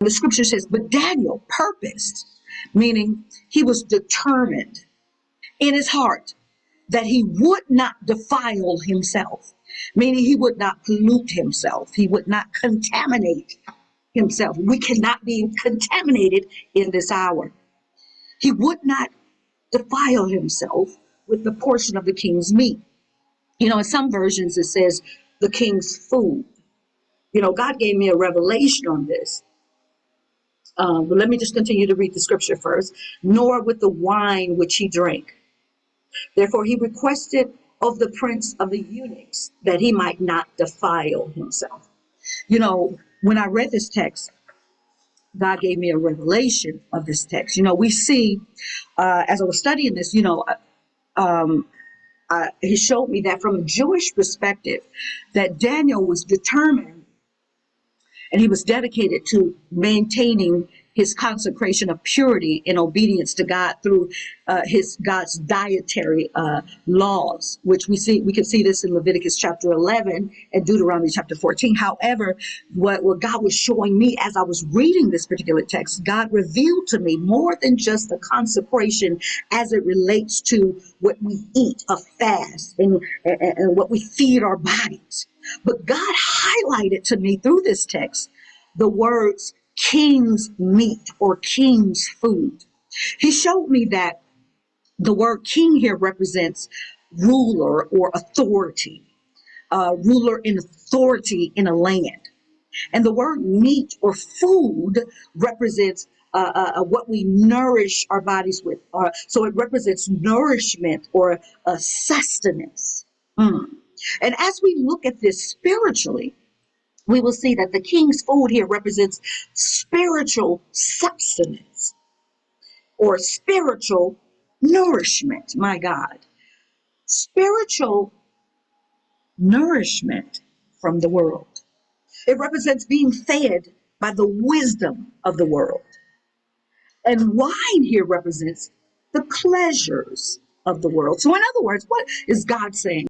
The scripture says, but Daniel purposed, meaning he was determined in his heart that he would not defile himself, meaning he would not pollute himself. He would not contaminate himself. We cannot be contaminated in this hour. He would not defile himself with the portion of the king's meat. In some versions it says the king's food. God gave me a revelation on this. But let me just continue to read the scripture first. Nor with the wine which he drank. Therefore he requested of the prince of the eunuchs that he might not defile himself. When I read this text, God gave me a revelation of this text. We see, as I was studying this, he showed me that from a Jewish perspective, that Daniel was determined and he was dedicated to maintaining his consecration of purity in obedience to God through God's dietary laws, which we can see this in Leviticus chapter 11 and Deuteronomy chapter 14. However, what God was showing me as I was reading this particular text, God revealed to me more than just the consecration as it relates to what we eat, a fast, and what we feed our bodies. But God highlighted to me through this text the words king's meat or king's food. He showed me that the word king here represents ruler or authority, ruler in authority in a land. And the word meat or food represents what we nourish our bodies with. So it represents nourishment or sustenance. And as we look at this spiritually, we will see that the king's food here represents spiritual substance or spiritual nourishment. My God, spiritual nourishment from the world. It represents being fed by the wisdom of the world. And wine here represents the pleasures of the world. So in other words, what is God saying?